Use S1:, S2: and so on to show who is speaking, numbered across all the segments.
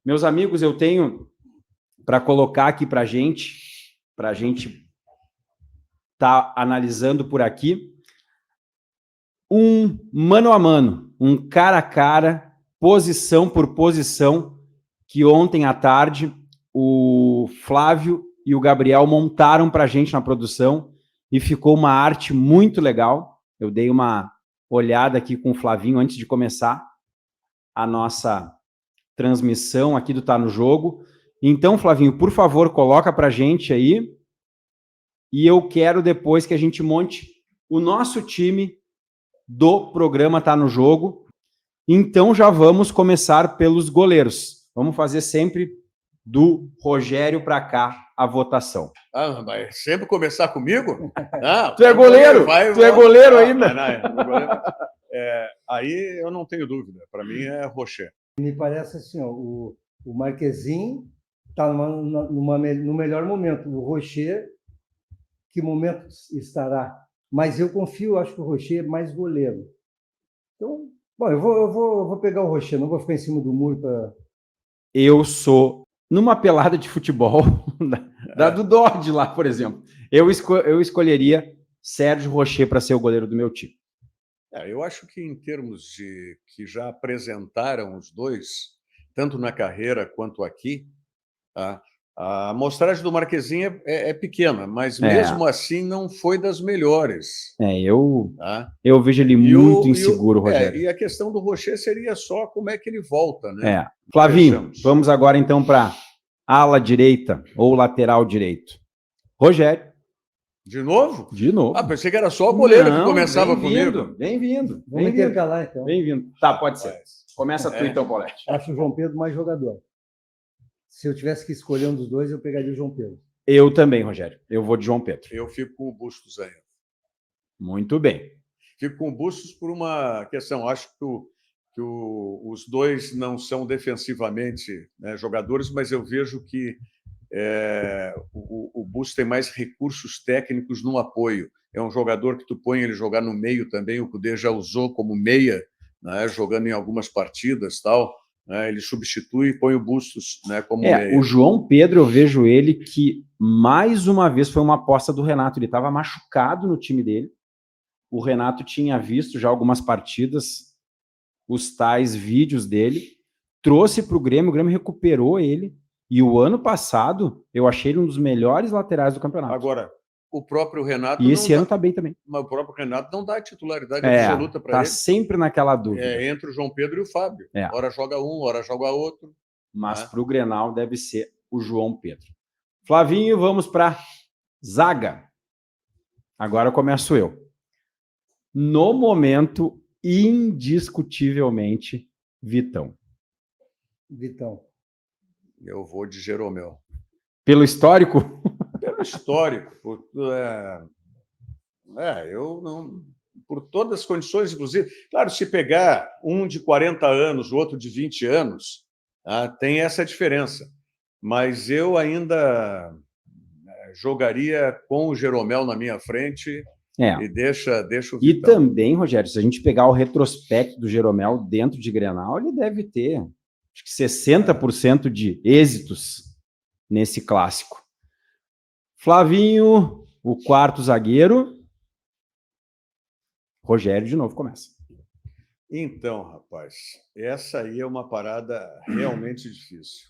S1: Meus amigos, eu tenho para colocar aqui para a gente tá analisando por aqui, um mano a mano, um cara a cara, posição por posição, que ontem à tarde o Flávio e o Gabriel montaram para a gente na produção e ficou uma arte muito legal. Eu dei uma olhada aqui com o Flavinho antes de começar a nossa transmissão aqui do Tá no Jogo. Então, Flavinho, por favor, coloca para a gente aí. E eu quero depois que a gente monte o nosso time do programa Tá no Jogo. Então, já vamos começar pelos goleiros. Vamos fazer sempre do Rogério para cá a votação.
S2: Ah, mas sempre começar comigo?
S1: Não, tu é goleiro! Tu é goleiro ainda!
S2: Aí eu não tenho dúvida. Para mim é Rocher.
S3: Me parece assim, ó, o Marquezinho está no melhor momento. O Rocher, que momento estará? Mas eu confio, acho que o Rocher é mais goleiro. Então, bom, eu vou pegar o Rocher, não vou ficar em cima do muro para...
S1: Eu sou, numa pelada de futebol, do Dodge lá, por exemplo, eu escolheria Sérgio Rocher para ser o goleiro do meu time.
S2: Eu acho que em termos de que já apresentaram os dois, tanto na carreira quanto aqui, a amostragem do Marquezinho é pequena, mas mesmo assim não foi das melhores.
S1: Eu vejo ele muito inseguro, Rogério.
S2: E a questão do Rocher seria só como é que ele volta, né?
S1: Flavinho, vamos agora então para ala direita ou lateral direito. Rogério.
S2: De novo?
S1: De novo.
S2: Pensei que era só o goleiro que começava comigo.
S1: Bem-vindo.
S3: Vamos intercalar, então.
S1: Bem-vindo. Tá, pode ser. Começa tu, então, Paulete.
S3: Acho o João Pedro mais jogador. Se eu tivesse que escolher um dos dois, eu pegaria o João Pedro.
S1: Eu também, Rogério. Eu vou de João Pedro.
S2: Eu fico com o Bustos ainda.
S1: Muito bem.
S2: Fico com o Bustos por uma questão. Acho que os dois não são defensivamente, né, jogadores, mas eu vejo que o Bustos tem mais recursos técnicos no apoio. É um jogador que tu põe ele jogar no meio também. O Cudê já usou como meia, né, jogando em algumas partidas, tal. Ele substitui e põe o Bustos, né, como meia.
S1: O João Pedro, eu vejo ele que mais uma vez foi uma aposta do Renato. Ele estava machucado no time dele. O Renato tinha visto já algumas partidas, os tais vídeos dele, trouxe para o Grêmio recuperou ele. E o ano passado, eu achei ele um dos melhores laterais do campeonato.
S2: Agora, o próprio Renato...
S1: E esse ano está bem também.
S2: Mas o próprio Renato não dá titularidade absoluta para ele.
S1: Está sempre naquela dúvida.
S2: Entre o João Pedro e o Fábio. Ora joga um, ora joga outro.
S1: Mas para o Grenal deve ser o João Pedro. Flavinho, vamos para zaga. Agora começo eu. No momento, indiscutivelmente, Vitão.
S2: Eu vou de Jeromel.
S1: Pelo histórico?
S2: Pelo histórico. Eu não... Por todas as condições, inclusive. Claro, se pegar um de 40 anos, o outro de 20 anos, tem essa diferença. Mas eu ainda jogaria com o Jeromel na minha frente e deixa o Vitão.
S1: E também, Rogério, se a gente pegar o retrospecto do Jeromel dentro de Grenal, ele deve ter acho que 60% de êxitos nesse clássico. Flavinho, o quarto zagueiro. Rogério, de novo, começa.
S2: Então, rapaz, essa aí é uma parada realmente difícil.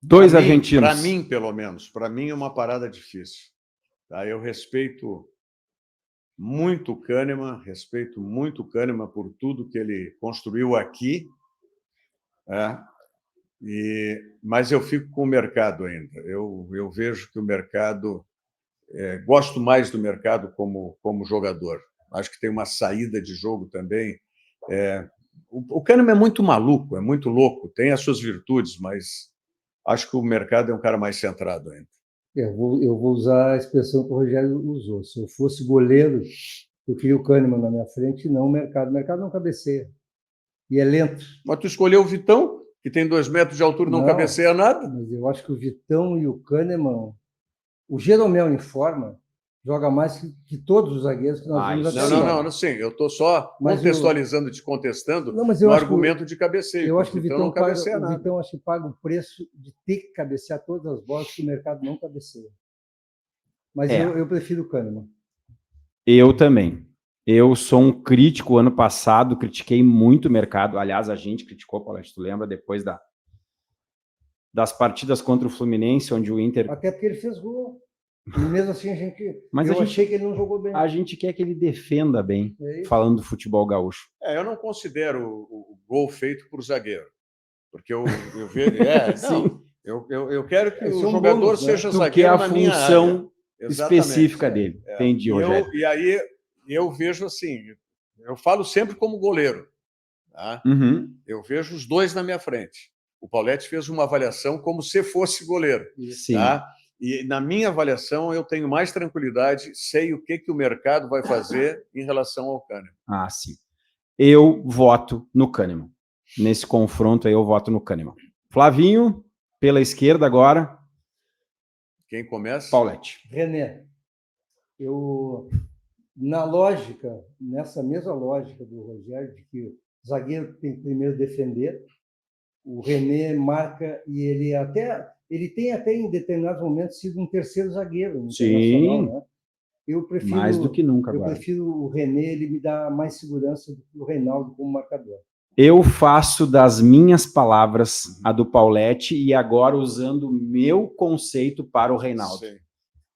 S1: Dois argentinos.
S2: Para mim, pelo menos. Para mim é uma parada difícil. Eu respeito muito o Kahneman, por tudo que ele construiu aqui, mas eu fico com o mercado ainda. Eu vejo que o mercado... gosto mais do mercado como jogador. Acho que tem uma saída de jogo também. O Kahneman é muito maluco, é muito louco, tem as suas virtudes, mas acho que o mercado é um cara mais centrado ainda.
S3: Eu vou usar a expressão que o Rogério usou. Se eu fosse goleiro, eu queria o Kahneman na minha frente e não o mercado. O mercado não cabeceia. E é lento.
S2: Mas tu escolheu o Vitão, que tem 2 metros de altura e não cabeceia nada?
S3: Mas eu acho que o Vitão e o Kahneman... O Jeromel em forma joga mais que todos os zagueiros que nós vimos até agora.
S2: Não, sim, eu estou só
S3: Mas
S2: contextualizando, te contestando
S3: mas
S2: no argumento de cabeceio.
S3: Eu acho que o Vitão
S2: não cabeceia nada.
S3: O Vitão acho que paga o preço de ter que cabecear todas as bolas que o mercado não cabeceia. Mas eu prefiro o Kahneman.
S1: Eu também. Eu sou um crítico. Ano passado, critiquei muito o mercado. Aliás, a gente criticou, Paulete, tu lembra, depois das partidas contra o Fluminense, onde o Inter...
S3: Até porque ele fez gol. E mesmo assim, eu achei que ele não jogou bem.
S1: A gente quer que ele defenda bem, falando do futebol gaúcho.
S2: Eu não considero o gol feito por zagueiro. Porque eu vejo... eu quero que o jogador seja zagueiro na minha área.
S1: Que é a função específica dele. Entendi, Rogério.
S2: E aí eu vejo assim, eu falo sempre como goleiro. Tá? Eu vejo os dois na minha frente. O Paulete fez uma avaliação como se fosse goleiro.
S1: Sim.
S2: Tá? E na minha avaliação eu tenho mais tranquilidade, sei o que o mercado vai fazer em relação ao Kahneman.
S1: Ah, sim. Eu voto no Kahneman. Nesse confronto aí eu voto no Kahneman. Flavinho, pela esquerda agora.
S2: Quem começa?
S1: Paulete.
S3: René. Na lógica, nessa mesma lógica do Rogério, de que o zagueiro tem que primeiro defender, o René marca e ele tem até em determinados momentos sido um terceiro zagueiro no Internacional, né? Eu prefiro
S1: mais do que nunca agora.
S3: Eu prefiro o René, ele me dá mais segurança do que o Reinaldo como marcador.
S1: Eu faço das minhas palavras a do Paulete e agora usando o meu conceito para o Reinaldo.
S2: Sim.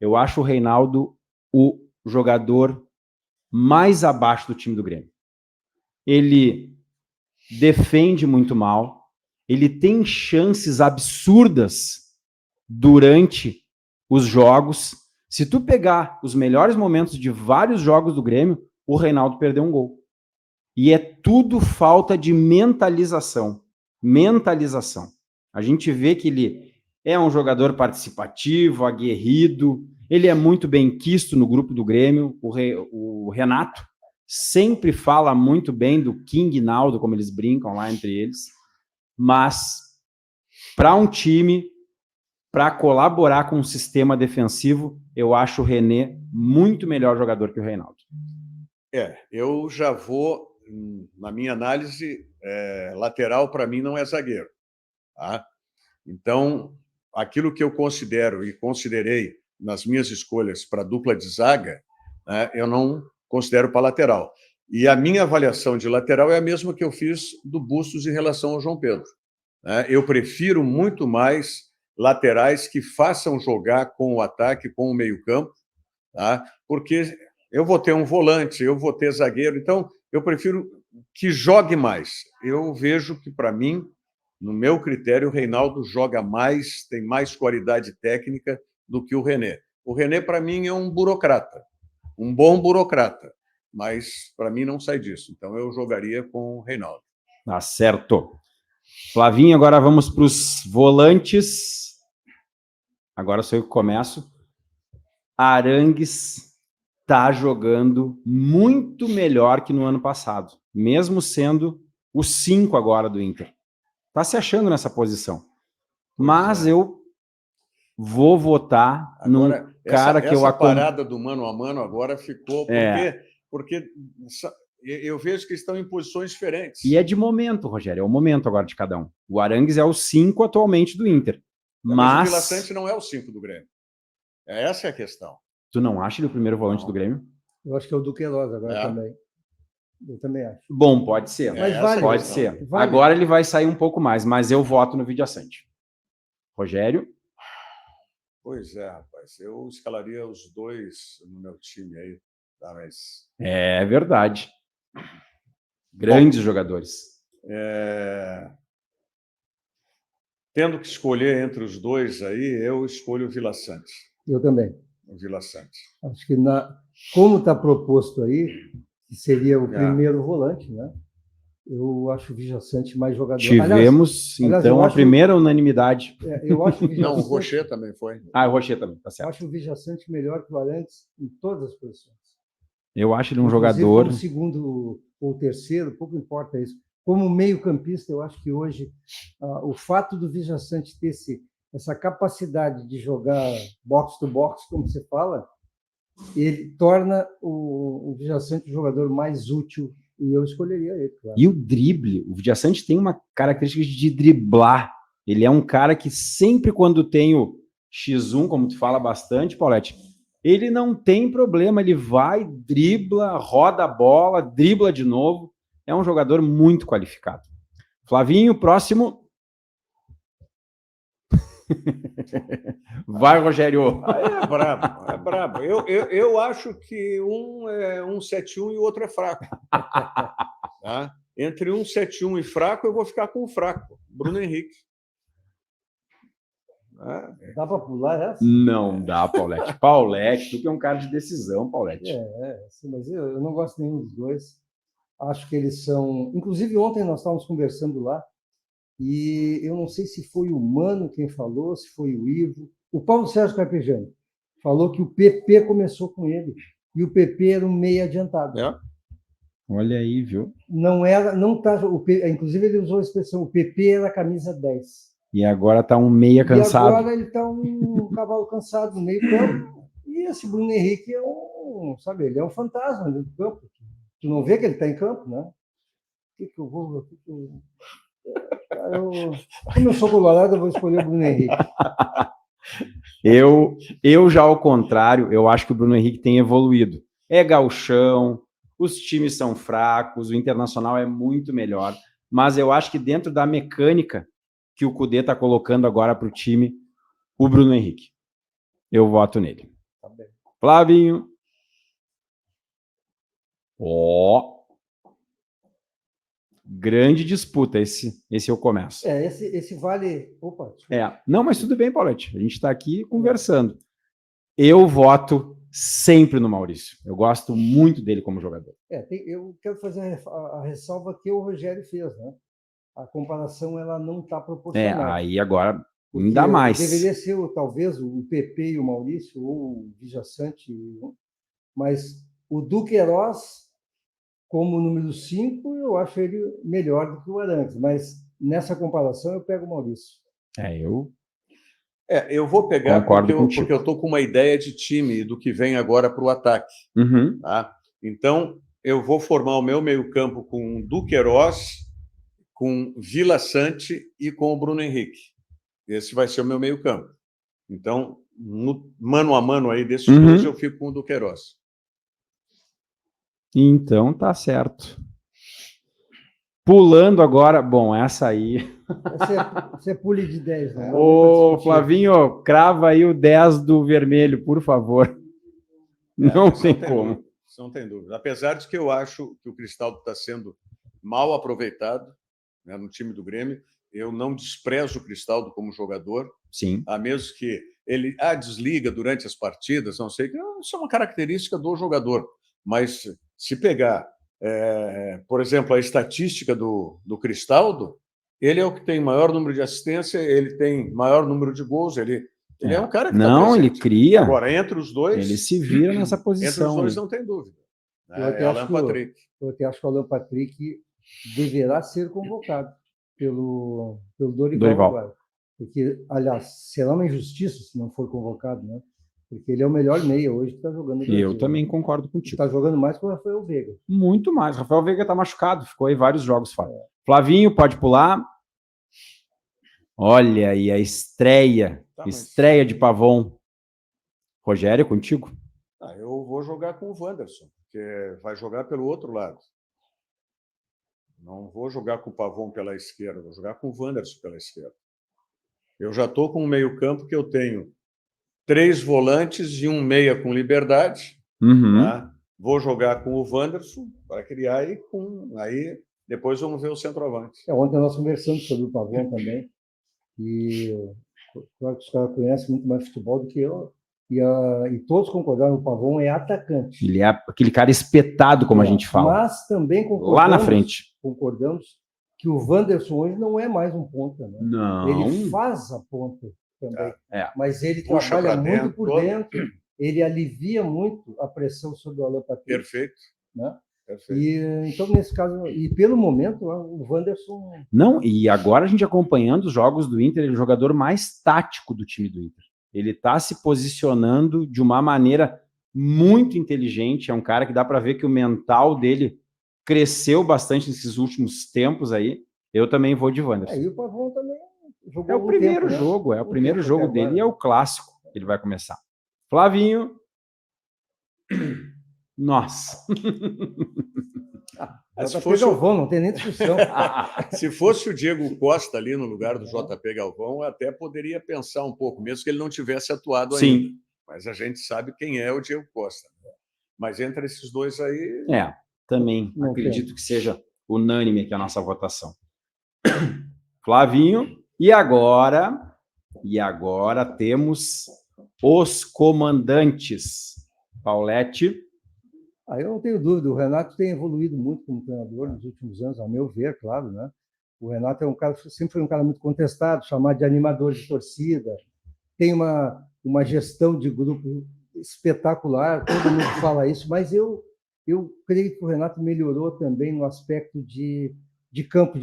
S1: Eu acho o Reinaldo o jogador mais abaixo do time do Grêmio. Ele defende muito mal, ele tem chances absurdas durante os jogos. Se tu pegar os melhores momentos de vários jogos do Grêmio, o Reinaldo perdeu um gol. E é tudo falta de mentalização. Mentalização. A gente vê que ele é um jogador participativo, aguerrido, ele é muito bem quisto no grupo do Grêmio. O Renato sempre fala muito bem do King Naldo, como eles brincam lá entre eles, mas para um time, para colaborar com um sistema defensivo, eu acho o René muito melhor jogador que o Reinaldo.
S2: Eu já vou, na minha análise, lateral para mim não é zagueiro. Tá? Então, aquilo que eu considero e considerei nas minhas escolhas para dupla de zaga, né, eu não considero para lateral. E a minha avaliação de lateral é a mesma que eu fiz do Bustos em relação ao João Pedro. Né? Eu prefiro muito mais laterais que façam jogar com o ataque, com o meio-campo, tá? Porque eu vou ter um volante, eu vou ter zagueiro, então eu prefiro que jogue mais. Eu vejo que, para mim, no meu critério, o Reinaldo joga mais, tem mais qualidade técnica do que o René. O René, para mim, é um burocrata, um bom burocrata, mas para mim não sai disso. Então eu jogaria com o Reinaldo.
S1: Tá certo. Flavinho, agora vamos para os volantes. Agora sou eu que começo. Arangues está jogando muito melhor que no ano passado, mesmo sendo o 5 agora do Inter. Está se achando nessa posição. Mas eu vou votar num cara que eu acompanho.
S2: Essa parada do mano a mano agora ficou... Porque eu vejo que estão em posições diferentes.
S1: E é de momento, Rogério, é o momento agora de cada um. O Arangues é o 5 atualmente do Inter.
S2: Mas o Vila Sante não é o 5 do Grêmio. Essa é a questão.
S1: Tu não acha ele o primeiro volante do Grêmio?
S3: Eu acho que é o Duqueiroz agora também. Eu também acho.
S1: Bom, pode ser.
S3: Mas vale,
S1: pode ser. Vale. Agora ele vai sair um pouco mais, mas eu voto no Vidia Sante. Rogério?
S2: Pois é, rapaz. Eu escalaria os dois no meu time aí. Tá, mas...
S1: É verdade. Grandes jogadores.
S2: Tendo que escolher entre os dois aí, eu escolho o Vila Sante.
S3: Eu também.
S2: O Vila Sante.
S3: Acho que, como está proposto aí, que seria o primeiro volante, né? Eu acho o Vidia Sante mais jogador.
S1: Aliás, então, a primeira unanimidade.
S3: Eu acho
S2: o o Rocher também foi.
S1: O Rocher também, tá certo.
S3: Eu acho o Vidia Sante melhor que o Arangues em todas as posições.
S1: Eu acho ele um jogador...
S3: Como segundo ou terceiro, pouco importa isso. Como meio-campista, eu acho que hoje o fato do Vidia Sante ter essa capacidade de jogar box to box, como você fala, ele torna o Villaçante um jogador mais útil, e eu escolheria ele, claro.
S1: E o drible, o Villaçante tem uma característica de driblar. Ele é um cara que sempre quando tem o X1, como tu fala bastante, Paulete, ele não tem problema, ele vai, dribla, roda a bola, dribla de novo. É um jogador muito qualificado. Flavinho, próximo. Vai, Rogério.
S2: É brabo, é brabo. Eu acho que um é 171 e o outro é fraco. Tá? Entre 171 e fraco, eu vou ficar com o fraco, Bruno Henrique.
S3: Dá para pular essa?
S1: Não dá, Paulete. Paulete, tu que é um cara de decisão, Paulete.
S3: Sim, mas eu não gosto nenhum dos dois. Acho que eles são... Inclusive, ontem nós estávamos conversando lá, e eu não sei se foi o Mano quem falou, se foi o Ivo. O Paulo Sérgio Carpegiani falou que o PP começou com ele, e o PP era um meio adiantado.
S1: Olha aí, viu?
S3: Inclusive, ele usou a expressão, o PP era a camisa 10.
S1: E agora tá um meia cansado.
S3: E agora ele está um cavalo cansado no meio campo. E esse Bruno Henrique ele é um fantasma dentro do campo. Tu não vê que ele está em campo, né? Como eu sou colorado, eu vou escolher o Bruno Henrique.
S1: Eu já ao contrário, eu acho que o Bruno Henrique tem evoluído. É gauchão, os times são fracos, o Internacional é muito melhor, mas eu acho que dentro da mecânica que o Cudê está colocando agora para o time, o Bruno Henrique. Eu voto nele.
S3: Tá bem.
S1: Flavinho. Grande disputa, esse eu começo.
S3: Esse vale... Opa.
S1: Não, mas tudo bem, Paulete. A gente está aqui conversando. Eu voto sempre no Maurício. Eu gosto muito dele como jogador.
S3: Eu quero fazer a ressalva que o Rogério fez, né? A comparação ela não está proporcional.
S1: Aí agora ainda mais.
S3: Deveria ser talvez o PP e o Maurício, ou o Villaçante, mas o Duqueiroz, como número 5, eu acho ele melhor do que o Arantes, mas nessa comparação eu pego o Maurício.
S2: Eu vou pegar porque eu estou com uma ideia de time do que vem agora para o ataque.
S1: Uhum.
S2: Tá? Então, eu vou formar o meu meio-campo com Duqueiroz, com Villaçante e com o Bruno Henrique. Esse vai ser o meu meio-campo. Então, no mano a mano aí desses dois, eu fico com o Duqueiroz.
S1: Então, tá certo. Pulando agora... Bom, essa aí...
S3: Você pule de 10, né?
S1: Ô, Flavinho, crava aí o 10 do vermelho, por favor. Não tem como.
S2: Não tem dúvida. Apesar de que eu acho que o Cristaldo está sendo mal aproveitado, né, no time do Grêmio. Eu não desprezo o Cristaldo como jogador.
S1: Sim.
S2: A mesmo que ele desliga durante as partidas, não sei, isso é uma característica do jogador. Mas se pegar, por exemplo, a estatística do Cristaldo, ele é o que tem maior número de assistência, ele tem maior número de gols, ele é um cara que
S1: não, ele cria.
S2: Agora, entre os dois...
S1: Ele se vira nessa posição.
S2: Entre os dois, não tem dúvida.
S3: Eu até acho que o Alan Patrick deverá ser convocado pelo Dorival agora. Porque, aliás, será uma injustiça se não for convocado, né? Porque ele é o melhor meia hoje que está jogando no Brasil.
S1: Eu também concordo contigo.
S3: Está jogando mais que o Rafael Veiga.
S1: Muito mais. O Rafael Veiga está machucado, ficou aí vários jogos fora. Flavinho, pode pular. Olha aí a estreia. Estreia de Pavon. Rogério, contigo?
S2: Eu vou jogar com o Wanderson, porque vai jogar pelo outro lado. Não vou jogar com o Pavon pela esquerda, vou jogar com o Wanderson pela esquerda. Eu já estou com um meio-campo que eu tenho 3 volantes e um meia com liberdade. Tá? Vou jogar com o Wanderson para criar aí depois vamos ver o centroavante.
S3: Ontem nós conversamos sobre o Pavon também. E claro que os caras conhecem muito mais futebol do que eu. E todos concordaram que o Pavon é atacante.
S1: Ele é aquele cara espetado, como a gente fala.
S3: Mas também
S1: lá na frente.
S3: Concordamos que o Wanderson hoje não é mais um ponta. Né?
S1: Não.
S3: Ele faz a ponta também. Mas ele trabalha muito por dentro, ele alivia muito a pressão sobre o Alan Patrick.
S2: Perfeito.
S3: Né? Então, nesse caso, e pelo momento, o Wanderson...
S1: Não, e agora a gente acompanhando os jogos do Inter, ele é o jogador mais tático do time do Inter. Ele está se posicionando de uma maneira muito inteligente, é um cara que dá para ver que o mental dele cresceu bastante nesses últimos tempos aí. Eu também vou de Wanderson.
S3: E o Pavão também jogou
S1: É o primeiro jogo, é o primeiro jogo dele e é o clássico que ele vai começar. Flavinho. Nossa.
S2: Se fosse
S3: Galvão, não tem nem discussão.
S2: Se fosse o Diego Costa ali no lugar do JP Galvão, eu até poderia pensar um pouco, mesmo que ele não tivesse atuado ainda. Mas a gente sabe quem é o Diego Costa. Mas entre esses dois aí...
S1: Também acredito que seja unânime aqui a nossa votação. Flavinho. E agora temos os comandantes. Paulete.
S3: Eu não tenho dúvida, o Renato tem evoluído muito como treinador nos últimos anos, a meu ver, claro, né? O Renato é um cara, sempre foi um cara muito contestado, chamado de animador de torcida, tem uma gestão de grupo espetacular, todo mundo fala isso, mas eu creio que o Renato melhorou também no aspecto de campo,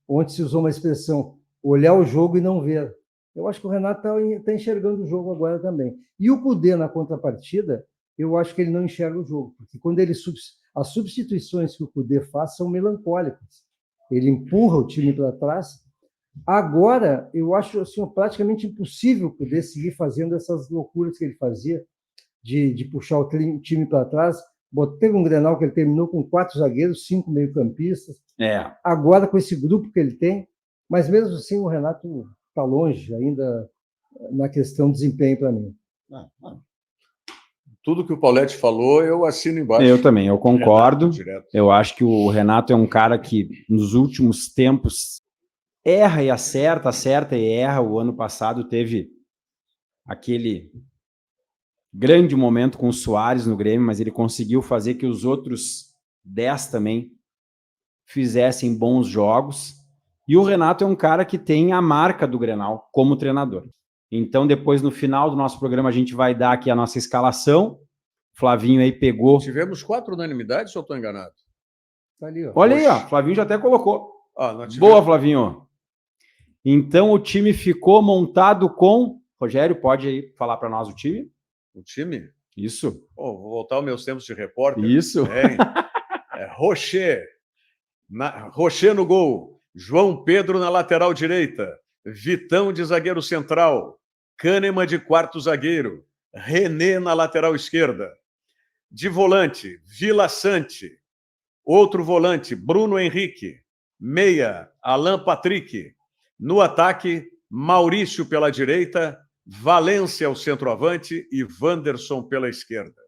S3: onde se usou uma expressão, olhar o jogo e não ver. Eu acho que o Renato está enxergando o jogo agora também. E o Kudê, na contrapartida, eu acho que ele não enxerga o jogo, porque quando as substituições que o Kudê faz são melancólicas. Ele empurra o time para trás. Agora, eu acho assim, praticamente impossível o Kudê seguir fazendo essas loucuras que ele fazia, de puxar o time para trás. Teve um Grenal que ele terminou com 4 zagueiros, 5 meio-campistas. Agora, com esse grupo que ele tem, mas mesmo assim o Renato está longe ainda na questão de desempenho para mim.
S2: Tudo que o Paulete falou, eu assino embaixo.
S1: Eu também, eu concordo. Eu acho que o Renato é um cara que, nos últimos tempos, erra e acerta, acerta e erra. O ano passado teve aquele grande momento com o Soares no Grêmio, mas ele conseguiu fazer que os outros 10 também fizessem bons jogos. E o Renato é um cara que tem a marca do Grenal como treinador. Então, depois, no final do nosso programa, a gente vai dar aqui a nossa escalação. Flavinho aí pegou...
S2: Tivemos 4 unanimidades, ou eu estou enganado?
S3: Tá ali, ó.
S1: Olha aí, ó. Flavinho já até colocou.
S2: Tivemos...
S1: Boa, Flavinho. Então, o time ficou montado com... Rogério, pode aí falar para nós o time?
S2: O time?
S1: Isso.
S2: Vou voltar aos meus tempos de repórter.
S1: Isso.
S2: Rocher no gol. João Pedro na lateral direita. Vitão de zagueiro central. Kahneman de quarto zagueiro. René na lateral esquerda. De volante, Vila Sante. Outro volante, Bruno Henrique. Meia, Alan Patrick. No ataque, Maurício pela direita, Valência o centroavante e Wanderson pela esquerda.